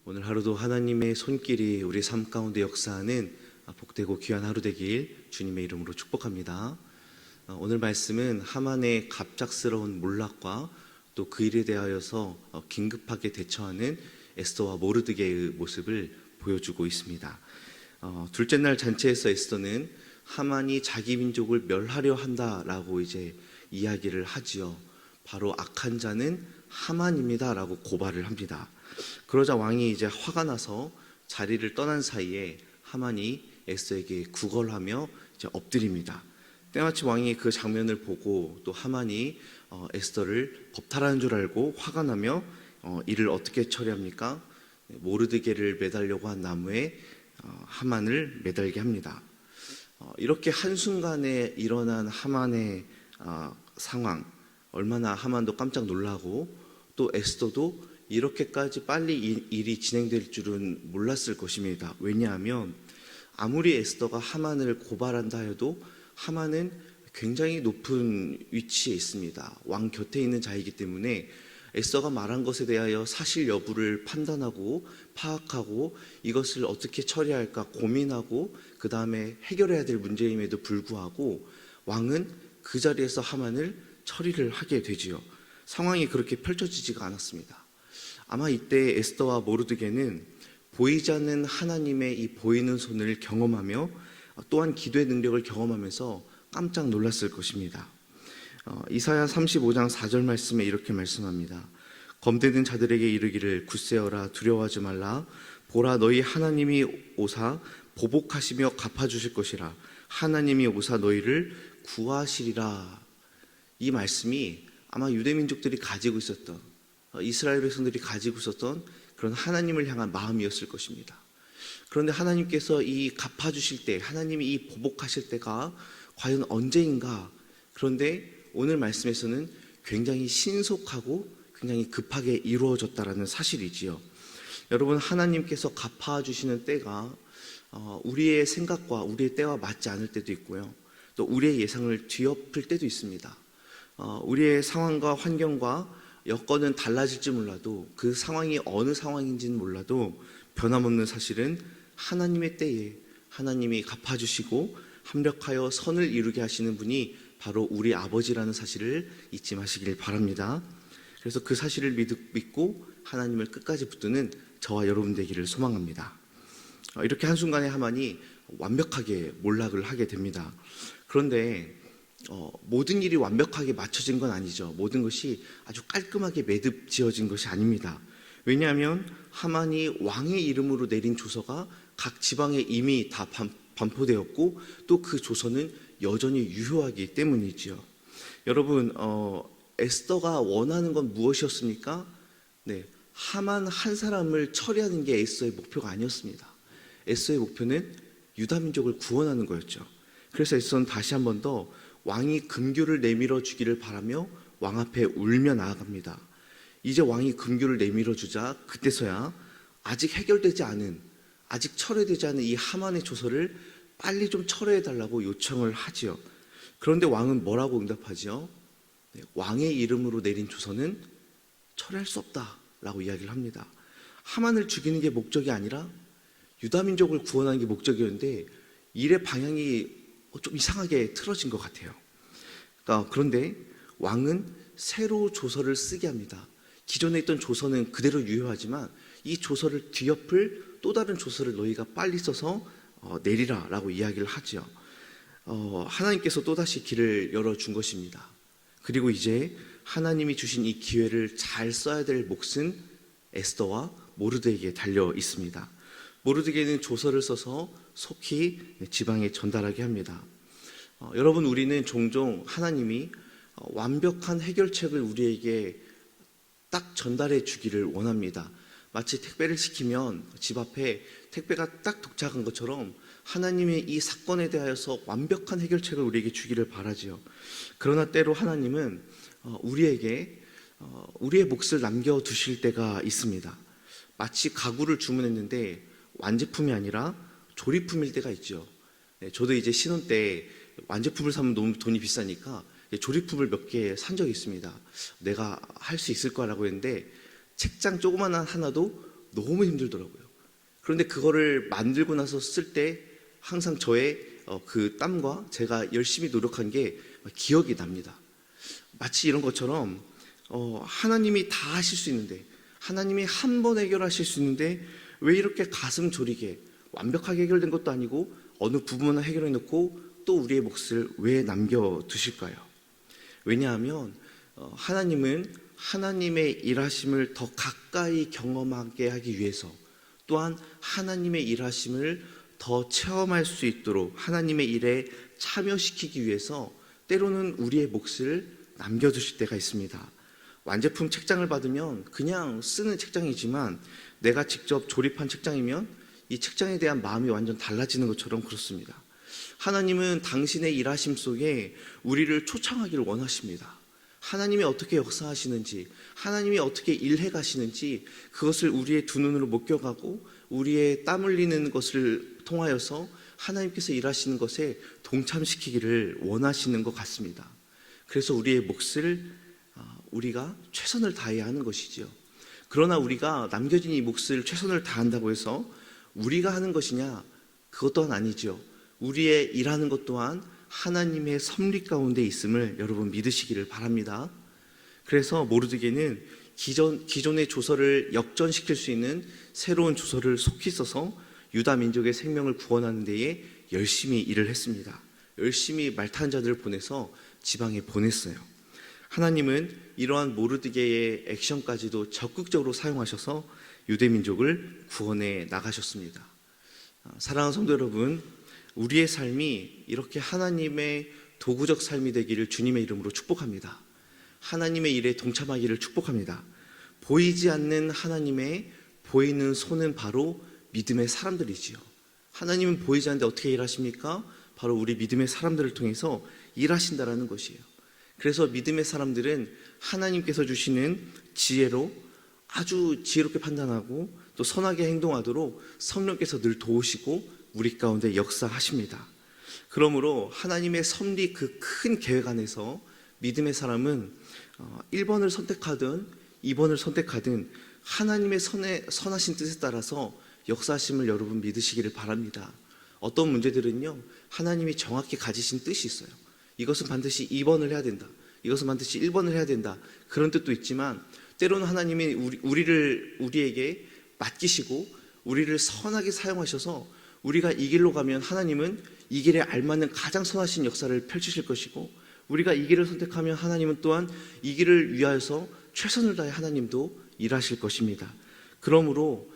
오늘 하루도 하나님의 손길이 우리 삶 가운데 역사하는 복되고 귀한 하루 되길 주님의 이름으로 축복합니다. 오늘 말씀은 하만의 갑작스러운 몰락과 또 그 일에 대하여서 긴급하게 대처하는 에스더와 모르드게의 모습을 보여주고 있습니다. 둘째 날 잔치에서 에스더는 하만이 자기 민족을 멸하려 한다라고 이제 이야기를 하지요. 바로 악한 자는 하만입니다 라고 고발을 합니다. 그러자 왕이 이제 화가 나서 자리를 떠난 사이에 하만이 에스더에게 구걸하며 이제 엎드립니다. 때마침 왕이 그 장면을 보고 또 하만이 에스더를 법탈하는 줄 알고 화가 나며 이를 어떻게 처리합니까? 모르드게를 매달려고 한 나무에 하만을 매달게 합니다. 이렇게 한순간에 일어난 하만의 상황, 얼마나 하만도 깜짝 놀라고 또 에스더도 이렇게까지 빨리 일이 진행될 줄은 몰랐을 것입니다. 왜냐하면 아무리 에스더가 하만을 고발한다 해도 하만은 굉장히 높은 위치에 있습니다. 왕 곁에 있는 자이기 때문에 에스더가 말한 것에 대하여 사실 여부를 판단하고 파악하고 이것을 어떻게 처리할까 고민하고 그 다음에 해결해야 될 문제임에도 불구하고 왕은 그 자리에서 하만을 처리를 하게 되지요. 상황이 그렇게 펼쳐지지가 않았습니다. 아마 이때 에스더와 모르드게는 보이지 않는 하나님의 이 보이는 손을 경험하며 또한 기도의 능력을 경험하면서 깜짝 놀랐을 것입니다. 이사야 35장 4절 말씀에 이렇게 말씀합니다. 검대된 자들에게 이르기를 굳세어라 두려워하지 말라 보라 너희 하나님이 오사 보복하시며 갚아주실 것이라 하나님이 오사 너희를 구하시리라. 이 말씀이 아마 유대민족들이 가지고 있었던 이스라엘 백성들이 가지고 있었던 그런 하나님을 향한 마음이었을 것입니다. 그런데 하나님께서 이 갚아주실 때, 하나님이 이 보복하실 때가 과연 언제인가? 그런데 오늘 말씀에서는 굉장히 신속하고 굉장히 급하게 이루어졌다라는 사실이지요. 여러분, 하나님께서 갚아주시는 때가 우리의 생각과 우리의 때와 맞지 않을 때도 있고요. 또 우리의 예상을 뒤엎을 때도 있습니다. 우리의 상황과 환경과 여건은 달라질지 몰라도 그 상황이 어느 상황인지는 몰라도 변함없는 사실은 하나님의 때에 하나님이 갚아주시고 합력하여 선을 이루게 하시는 분이 바로 우리 아버지라는 사실을 잊지 마시길 바랍니다. 그래서 그 사실을 믿고 하나님을 끝까지 붙드는 저와 여러분 되기를 소망합니다. 이렇게 한순간에 하만이 완벽하게 몰락을 하게 됩니다. 그런데 모든 일이 완벽하게 맞춰진 건 아니죠. 모든 것이 아주 깔끔하게 매듭 지어진 것이 아닙니다. 왜냐하면 하만이 왕의 이름으로 내린 조서가 각 지방에 이미 다 반포되었고 또 그 조서는 여전히 유효하기 때문이지요. 여러분, 에스더가 원하는 건 무엇이었습니까? 네, 하만 한 사람을 처리하는 게 에스더의 목표가 아니었습니다. 에스더의 목표는 유다 민족을 구원하는 거였죠. 그래서 에스더는 다시 한 번 더 왕이 금규를 내밀어 주기를 바라며 왕 앞에 울며 나아갑니다. 이제 왕이 금규를 내밀어 주자 그때서야 아직 해결되지 않은, 아직 철회되지 않은 이 하만의 조서를 빨리 좀 철회해 달라고 요청을 하지요. 그런데 왕은 뭐라고 응답하지요? 네, 왕의 이름으로 내린 조서는 철회할 수 없다라고 이야기를 합니다. 하만을 죽이는 게 목적이 아니라 유다 민족을 구원하는 게 목적이었는데 일의 방향이 좀 이상하게 틀어진 것 같아요. 그런데 왕은 새로 조서를 쓰게 합니다. 기존에 있던 조서는 그대로 유효하지만 이 조서를 뒤엎을 또 다른 조서를 너희가 빨리 써서 내리라 라고 이야기를 하죠. 하나님께서 또다시 길을 열어준 것입니다. 그리고 이제 하나님이 주신 이 기회를 잘 써야 될 몫은 에스더와 모르드에게 달려 있습니다. 모르드게는 조서를 써서 속히 지방에 전달하게 합니다. 여러분, 우리는 종종 하나님이 완벽한 해결책을 우리에게 딱 전달해 주기를 원합니다. 마치 택배를 시키면 집 앞에 택배가 딱 도착한 것처럼 하나님의 이 사건에 대하여서 완벽한 해결책을 우리에게 주기를 바라지요. 그러나 때로 하나님은 우리에게 우리의 몫을 남겨두실 때가 있습니다. 마치 가구를 주문했는데 완제품이 아니라 조립품일 때가 있죠. 저도 이제 신혼 때 완제품을 사면 너무 돈이 비싸니까 조립품을 몇 개 산 적이 있습니다. 내가 할 수 있을 거라고 했는데 책장 조그만한 하나도 너무 힘들더라고요. 그런데 그거를 만들고 나서 쓸 때 항상 저의 그 땀과 제가 열심히 노력한 게 기억이 납니다. 마치 이런 것처럼 하나님이 다 하실 수 있는데, 하나님이 한 번 해결하실 수 있는데 왜 이렇게 가슴 졸이게 완벽하게 해결된 것도 아니고 어느 부분만 해결해 놓고 또 우리의 몫을 왜 남겨두실까요? 왜냐하면 하나님은 하나님의 일하심을 더 가까이 경험하게 하기 위해서, 또한 하나님의 일하심을 더 체험할 수 있도록 하나님의 일에 참여시키기 위해서 때로는 우리의 몫을 남겨두실 때가 있습니다. 완제품 책장을 받으면 그냥 쓰는 책장이지만 내가 직접 조립한 책장이면 이 책장에 대한 마음이 완전 달라지는 것처럼 그렇습니다. 하나님은 당신의 일하심 속에 우리를 초청하기를 원하십니다. 하나님이 어떻게 역사하시는지, 하나님이 어떻게 일해 가시는지 그것을 우리의 두 눈으로 목격하고 우리의 땀 흘리는 것을 통하여서 하나님께서 일하시는 것에 동참시키기를 원하시는 것 같습니다. 그래서 우리의 몫을 우리가 최선을 다해야 하는 것이지요. 그러나 우리가 남겨진 이 몫을 최선을 다한다고 해서 우리가 하는 것이냐? 그것 또한 아니죠. 우리의 일하는 것 또한 하나님의 섭리 가운데 있음을 여러분 믿으시기를 바랍니다. 그래서 모르드게는 기존의 조서를 역전시킬 수 있는 새로운 조서를 속히 써서 유다 민족의 생명을 구원하는 데에 열심히 일을 했습니다. 열심히 말타는 자들을 보내서 지방에 보냈어요. 하나님은 이러한 모르드게의 액션까지도 적극적으로 사용하셔서 유대 민족을 구원해 나가셨습니다. 사랑하는 성도 여러분, 우리의 삶이 이렇게 하나님의 도구적 삶이 되기를 주님의 이름으로 축복합니다. 하나님의 일에 동참하기를 축복합니다. 보이지 않는 하나님의 보이는 손은 바로 믿음의 사람들이지요. 하나님은 보이지 않는데 어떻게 일하십니까? 바로 우리 믿음의 사람들을 통해서 일하신다라는 것이에요. 그래서 믿음의 사람들은 하나님께서 주시는 지혜로 아주 지혜롭게 판단하고 또 선하게 행동하도록 성령께서 늘 도우시고 우리 가운데 역사하십니다. 그러므로 하나님의 섭리 그 큰 계획 안에서 믿음의 사람은 1번을 선택하든 2번을 선택하든 하나님의 선하신 뜻에 따라서 역사하심을 여러분 믿으시기를 바랍니다. 어떤 문제들은요, 하나님이 정확히 가지신 뜻이 있어요. 이것은 반드시 2번을 해야 된다, 이것은 반드시 1번을 해야 된다, 그런 뜻도 있지만 때로는 하나님이 우리에게 맡기시고 우리를 선하게 사용하셔서 우리가 이 길로 가면 하나님은 이 길에 알맞는 가장 선하신 역사를 펼치실 것이고, 우리가 이 길을 선택하면 하나님은 또한 이 길을 위하여서 최선을 다해 하나님도 일하실 것입니다. 그러므로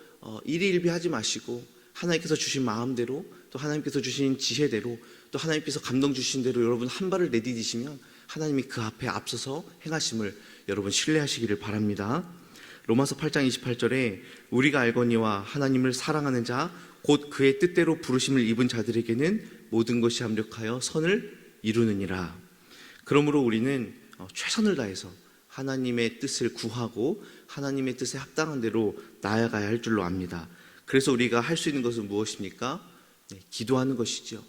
일희일비하지 마시고 하나님께서 주신 마음대로, 또 하나님께서 주신 지혜대로, 또 하나님께서 감동 주신 대로 여러분 한 발을 내디디시면 하나님이 그 앞에 앞서서 행하심을 여러분 신뢰하시기를 바랍니다. 로마서 8장 28절에 우리가 알거니와 하나님을 사랑하는 자 곧 그의 뜻대로 부르심을 입은 자들에게는 모든 것이 합력하여 선을 이루느니라. 그러므로 우리는 최선을 다해서 하나님의 뜻을 구하고 하나님의 뜻에 합당한 대로 나아가야 할 줄로 압니다. 그래서 우리가 할 수 있는 것은 무엇입니까? 기도하는 것이죠.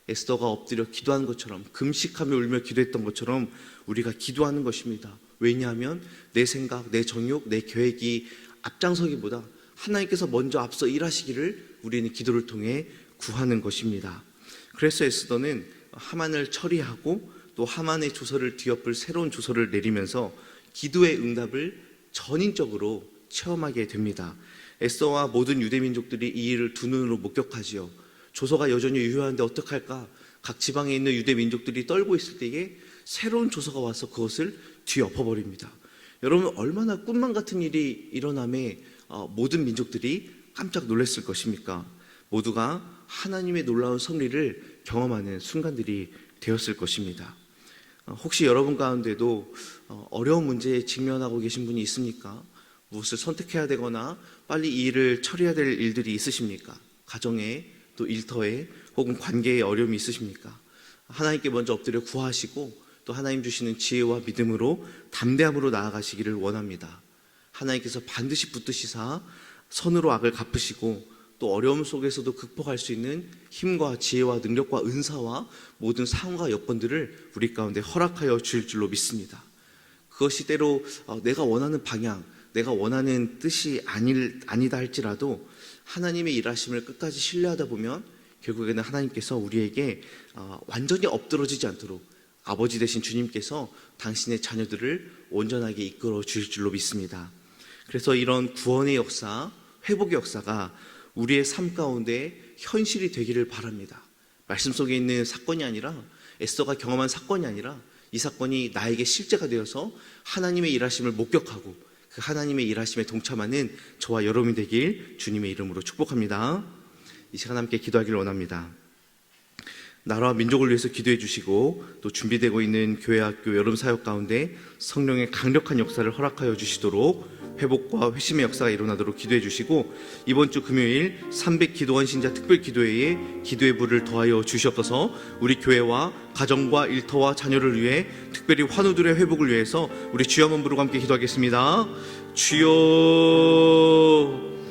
에스더가 엎드려 기도하는 것처럼, 금식하며 울며 기도했던 것처럼 우리가 기도하는 것입니다. 왜냐하면 내 생각, 내 정욕, 내 계획이 앞장서기보다 하나님께서 먼저 앞서 일하시기를 우리는 기도를 통해 구하는 것입니다. 그래서 에스더는 하만을 처리하고 또 하만의 조서를 뒤엎을 새로운 조서를 내리면서 기도의 응답을 전인적으로 체험하게 됩니다. 에스더와 모든 유대 민족들이 이 일을 두 눈으로 목격하지요. 조서가 여전히 유효한데 어떡할까? 각 지방에 있는 유대 민족들이 떨고 있을 때에 새로운 조서가 와서 그것을 뒤엎어버립니다. 여러분, 얼마나 꿈만 같은 일이 일어남에 모든 민족들이 깜짝 놀랐을 것입니까? 모두가 하나님의 놀라운 섭리를 경험하는 순간들이 되었을 것입니다. 혹시 여러분 가운데도 어려운 문제에 직면하고 계신 분이 있습니까? 무엇을 선택해야 되거나 빨리 이 일을 처리해야 될 일들이 있으십니까? 가정에, 또 일터에, 혹은 관계에 어려움이 있으십니까? 하나님께 먼저 엎드려 구하시고 또 하나님 주시는 지혜와 믿음으로 담대함으로 나아가시기를 원합니다. 하나님께서 반드시 붙드시사 선으로 악을 갚으시고 또 어려움 속에서도 극복할 수 있는 힘과 지혜와 능력과 은사와 모든 상황과 여건들을 우리 가운데 허락하여 주실 줄로 믿습니다. 그것이 때로 내가 원하는 방향, 내가 원하는 뜻이 아니다 할지라도 하나님의 일하심을 끝까지 신뢰하다 보면 결국에는 하나님께서 우리에게 완전히 엎드러지지 않도록 아버지 되신 주님께서 당신의 자녀들을 온전하게 이끌어 주실 줄로 믿습니다. 그래서 이런 구원의 역사, 회복의 역사가 우리의 삶 가운데 현실이 되기를 바랍니다. 말씀 속에 있는 사건이 아니라, 에스더가 경험한 사건이 아니라 이 사건이 나에게 실제가 되어서 하나님의 일하심을 목격하고 그 하나님의 일하심에 동참하는 저와 여러분이 되길 주님의 이름으로 축복합니다. 이 시간 함께 기도하기를 원합니다. 나라와 민족을 위해서 기도해 주시고 또 준비되고 있는 교회 학교 여름 사역 가운데 성령의 강력한 역사를 허락하여 주시도록 회복과 회심의 역사가 일어나도록 기도해 주시고, 이번 주 금요일 300 기도원 신자 특별 기도회에 기도의 불을 더하여 주시옵소서. 우리 교회와 가정과 일터와 자녀를 위해 특별히 환우들의 회복을 위해서 우리 주여 한번 부르고 함께 기도하겠습니다. 주여,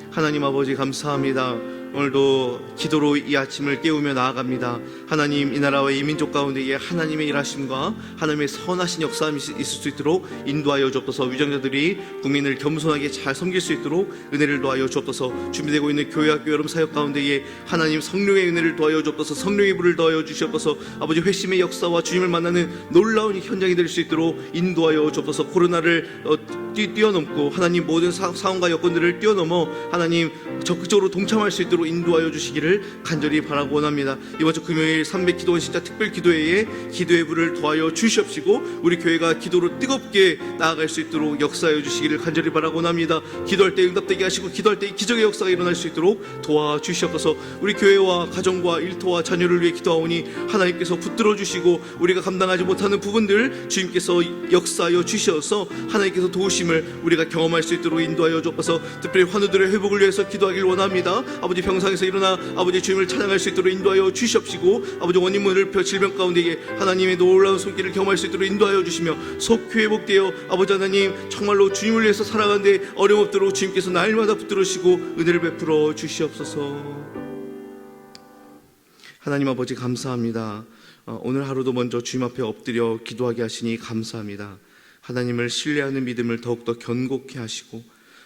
하나님 아버지 감사합니다. 오늘도 기도로 이 아침을 깨우며 나아갑니다. 하나님, 이 나라와 이 민족 가운데에 하나님의 일하심과 하나님의 선하신 역사함이 있을 수 있도록 인도하여 주옵소서. 위정자들이 국민을 겸손하게 잘 섬길 수 있도록 은혜를 더하여 주옵소서. 준비되고 있는 교회 학교 여름 사역 가운데에 하나님 성령의 은혜를 더하여 주옵소서. 성령의 불을 더하여 주시옵소서. 아버지, 회심의 역사와 주님을 만나는 놀라운 현장이 될 수 있도록 인도하여 주옵소서. 코로나를 뛰어넘고 하나님 모든 상황과 여건들을 뛰어넘어 하나님 적극적으로 동참할 수 있도록 인도하여 주시기를 간절히 바라고 원합니다. 이번 주 금요일 300 기도원 신자 특별 기도회에 기도의 불을 더하여 주시옵시고 우리 교회가 기도로 뜨겁게 나아갈 수 있도록 역사하여 주시기를 간절히 바라고 원합니다. 기도할 때 응답되게 하시고 기도할 때 기적의 역사가 일어날 수 있도록 도와주시옵소서. 우리 교회와 가정과 일터와 자녀를 위해 기도하오니 하나님께서 붙들어 주시고 우리가 감당하지 못하는 부분들 주님께서 역사하여 주셔서 하나님께서 도우심을 우리가 경험할 수 있도록 인도하여 주옵소서. 특별히 환우들의 회복을 위해서 기도하기를 원합니다. 아버지, 병상에서 일어나 아버지 주님을 찬양할 수 있도록 인도하여 주시옵시고, 아버지 원인물을 펴 질병 가운데에 하나님의 놀라운 손길을 경험할 수 있도록 인도하여 주시며 속히 회복되어 아버지 하나님 정말로 주님을 위해서 살아가는데 어려움 없도록 주님께서 날마다 붙들으시고 은혜를 베풀어 주시옵소서. 하나님 아버지 감사합니다. 오늘 하루도 먼저 주님 앞에 엎드려 기도하게 하시니 감사합니다. 하나님을 신뢰하는 믿음을 더욱더 견고케 하시고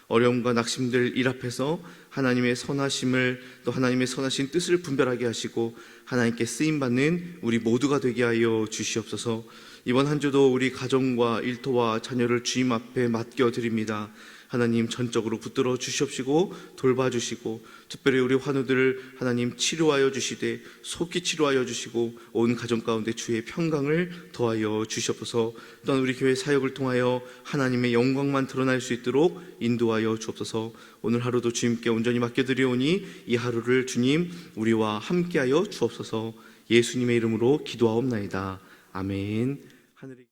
어려움과 낙심들 일 앞에서 하나님의 선하심을 또 하나님의 선하신 뜻을 분별하게 하시고 하나님께 쓰임받는 우리 모두가 되게 하여 주시옵소서. 이번 한 주도 우리 가정과 일터와 자녀를 주님 앞에 맡겨드립니다. 하나님 전적으로 붙들어 주시옵시고 돌봐주시고 특별히 우리 환우들을 하나님 치료하여 주시되 속히 치료하여 주시고 온 가정 가운데 주의 평강을 더하여 주시옵소서. 또한 우리 교회 사역을 통하여 하나님의 영광만 드러날 수 있도록 인도하여 주옵소서. 오늘 하루도 주님께 온전히 맡겨드리오니 이 하루를 주님 우리와 함께하여 주옵소서. 예수님의 이름으로 기도하옵나이다. 아멘. 하늘의